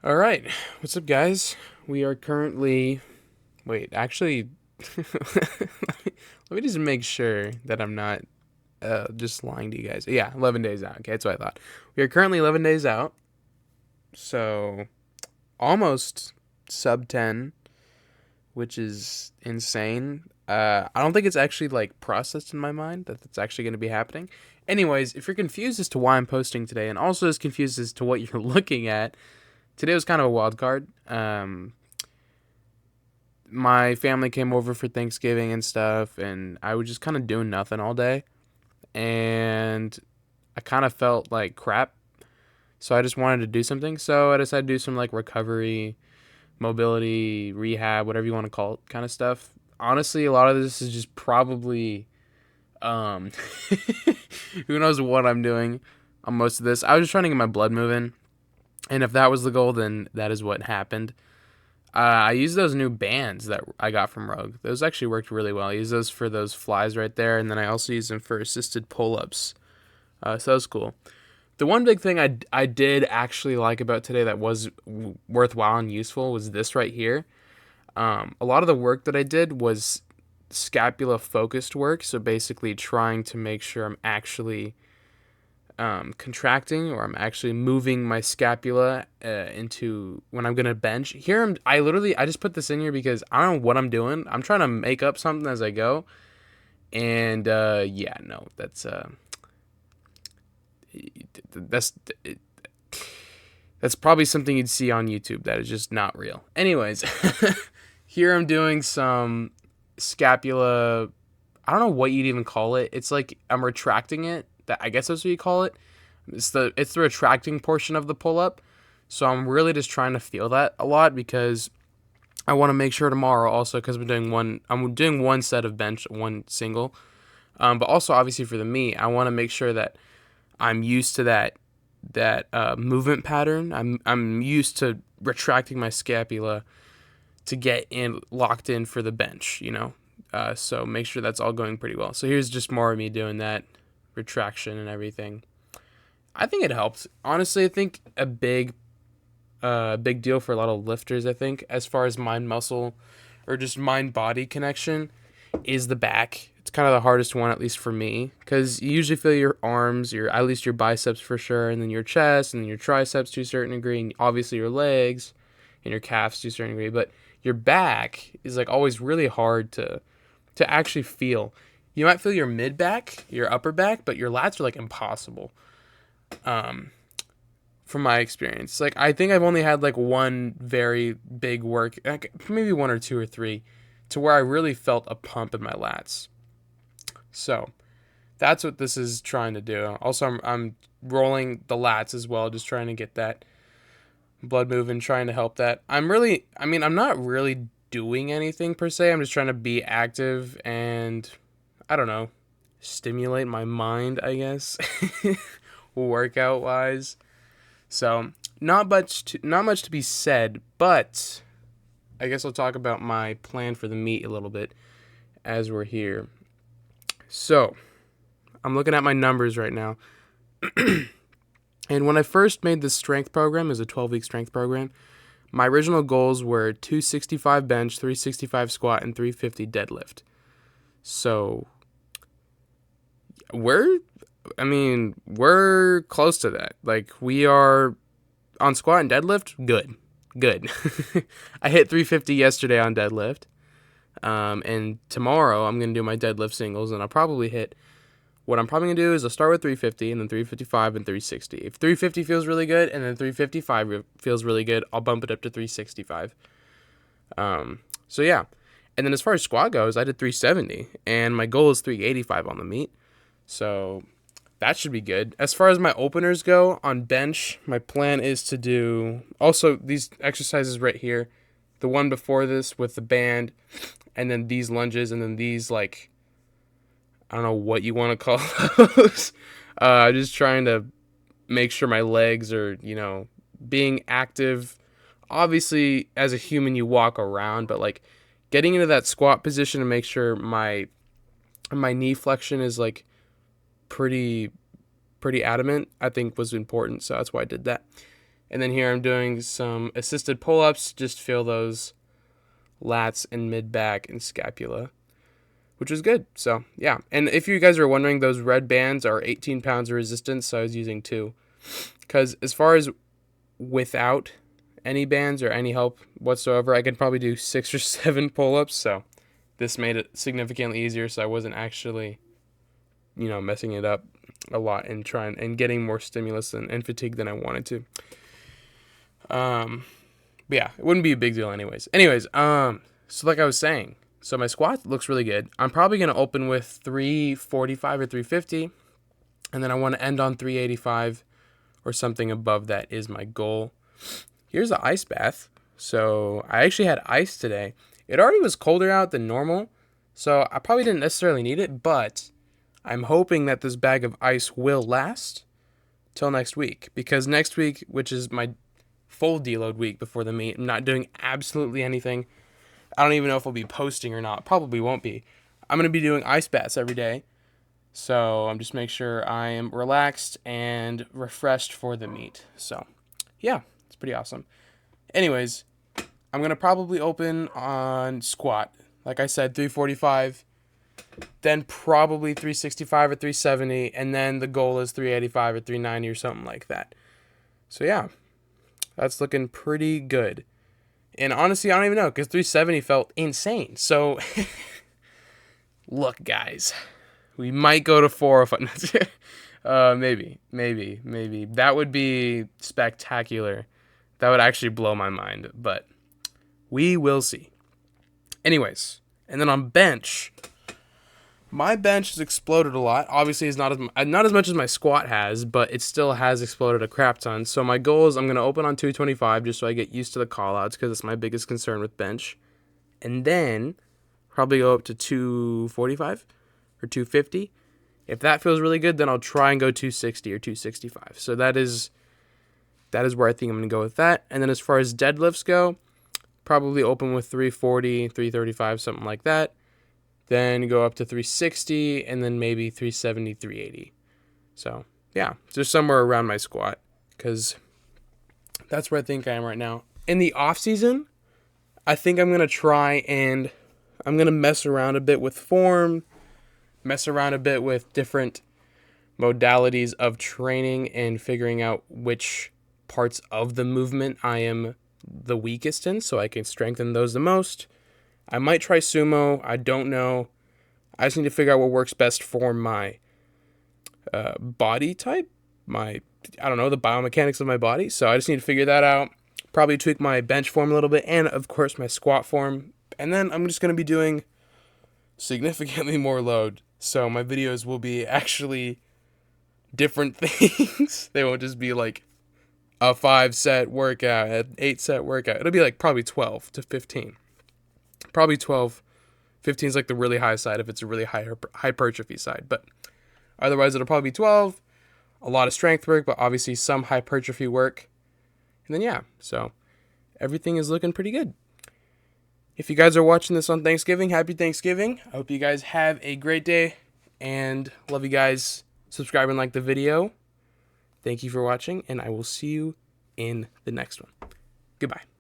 All right. What's up, guys? We are currently. Wait, actually. Let me just make sure that I'm not just lying to you guys. Yeah, 11 days out. Okay, that's what I thought. We are currently 11 days out. So almost sub 10, which is insane. I don't think it's actually like processed in my mind that it's actually going to be happening. Anyways, if you're confused as to why I'm posting today and also as confused as to what you're looking at, today was kind of a wild card. My family came over for Thanksgiving and stuff, and I was just kind of doing nothing all day, and I kind of felt like crap. So I just wanted to do something. So I decided to do some like recovery, mobility, rehab, whatever you want to call it, kind of stuff. Honestly, a lot of this is just probably um, who knows what I'm doing on most of this. I was just trying to get my blood moving, and if that was the goal, then that is what happened. I used those new bands that I got from Rogue. Those actually worked really well. I used those for those flies right there, and then I also used them for assisted pull-ups. So that was cool. The one big thing I did actually like about today that was worthwhile and useful was this right here. A lot of the work that I did was scapula focused work, so basically trying to make sure I'm actually contracting, or I'm actually moving my scapula into when I'm gonna bench. I just put this in here because I don't know what I'm doing. I'm trying to make up something as I go, and yeah, no, that's that's probably something you'd see on YouTube that is just not real. Anyways, here I'm doing some scapula. I don't know what you'd even call it. It's like I'm retracting it. That I guess that's what you call it. It's the retracting portion of the pull up. So I'm really just trying to feel that a lot because I want to make sure tomorrow also because I'm doing one set of bench, one single. But also obviously for the meet, I want to make sure that I'm used to that movement pattern. I'm used to retracting my scapula to get in locked in for the bench. So make sure that's all going pretty well. So here's just more of me doing that retraction and everything. I think it helps. Honestly, I think a big deal for a lot of lifters, I think, as far as mind muscle or just mind body connection, is the back. It's kind of the hardest one, at least for me, because you usually feel your arms, at least your biceps for sure, and then your chest, and then your triceps to a certain degree, and obviously your legs and your calves to a certain degree. But your back is like always really hard to actually feel. You might feel your mid back, your upper back, but your lats are like impossible. Um, from my experience. Like I think I've only had like one very big work, like maybe one or two or three, to where I really felt a pump in my lats. So that's what this is trying to do. Also, I'm rolling the lats as well, just trying to get that blood moving, trying to help that. I'm not really doing anything per se. I'm just trying to be active and I don't know, stimulate my mind, I guess, workout wise. So not much to be said, but I guess I'll talk about my plan for the meet a little bit as we're here. So I'm looking at my numbers right now, and when I first made this strength program, it was a 12-week strength program. My original goals were 265 bench, 365 squat, and 350 deadlift. So we're we're close to that. Like we are on squat and deadlift, good. I hit 350 yesterday on deadlift, and tomorrow I'm gonna do my deadlift singles, and I'll probably hit. What I'm probably gonna do is I'll start with 350, and then 355 and 360. If 350 feels really good, and then 355 feels really good, I'll bump it up to 365. So yeah, and then as far as squat goes, I did 370, and my goal is 385 on the meet. So that should be good. As far as my openers go on bench, my plan is to do also these exercises right here. The one before this with the band, and then these lunges, and then these, like, I don't know what you want to call those. Just trying to make sure my legs are, being active. Obviously, as a human, you walk around, but like getting into that squat position to make sure my knee flexion is like pretty adamant, I think was important. So that's why I did that. And then here I'm doing some assisted pull-ups, just feel those lats and mid-back and scapula, which is good. So yeah, and if you guys are wondering, those red bands are 18 pounds of resistance, so I was using 2. Because as far as without any bands or any help whatsoever, I could probably do 6 or 7 pull-ups, so this made it significantly easier, so I wasn't actually, messing it up a lot and trying and getting more stimulus and fatigue than I wanted to. But yeah, it wouldn't be a big deal anyways. So like I was saying, so my squat looks really good. I'm probably going to open with 345 or 350, and then I want to end on 385 or something above that is my goal. Here's the ice bath. So I actually had ice today. It already was colder out than normal, so I probably didn't necessarily need it, but I'm hoping that this bag of ice will last till next week, because next week, which is my full deload week before the meet, I'm not doing absolutely anything. I don't even know if I'll be posting or not. Probably won't be. I'm going to be doing ice baths every day. So I'm just make sure I am relaxed and refreshed for the meet. So yeah, it's pretty awesome. Anyways, I'm going to probably open on squat. Like I said, 345, then probably 365 or 370, and then the goal is 385 or 390 or something like that. So yeah, that's looking pretty good. And honestly, I don't even know, because 370 felt insane. So, look, guys, we might go to 405. Maybe. That would be spectacular. That would actually blow my mind, but we will see. Anyways, and then on bench, my bench has exploded a lot. Obviously, it's not as much as my squat has, but it still has exploded a crap ton. So my goal is I'm going to open on 225 just so I get used to the call-outs, because it's my biggest concern with bench. And then probably go up to 245 or 250. If that feels really good, then I'll try and go 260 or 265. So that is where I think I'm going to go with that. And then as far as deadlifts go, probably open with 340, 335, something like that. Then go up to 360, and then maybe 370, 380. So, yeah, just somewhere around my squat, because that's where I think I am right now. In the off season, I think I'm going to try and I'm going to mess around a bit with form, mess around a bit with different modalities of training and figuring out which parts of the movement I am the weakest in, so I can strengthen those the most. I might try sumo. I don't know. I just need to figure out what works best for my body type. I don't know, the biomechanics of my body. So I just need to figure that out. Probably tweak my bench form a little bit, and of course my squat form. And then I'm just going to be doing significantly more load. So my videos will be actually different things. They won't just be like a 5-set workout, an 8-set workout. It'll be like probably 12 to 15. Probably 12. 15 is like the really high side if it's a really high hypertrophy side. But otherwise, it'll probably be 12. A lot of strength work, but obviously some hypertrophy work. And then, yeah, so everything is looking pretty good. If you guys are watching this on Thanksgiving, happy Thanksgiving. I hope you guys have a great day, and love you guys. Subscribe and like the video. Thank you for watching, and I will see you in the next one. Goodbye.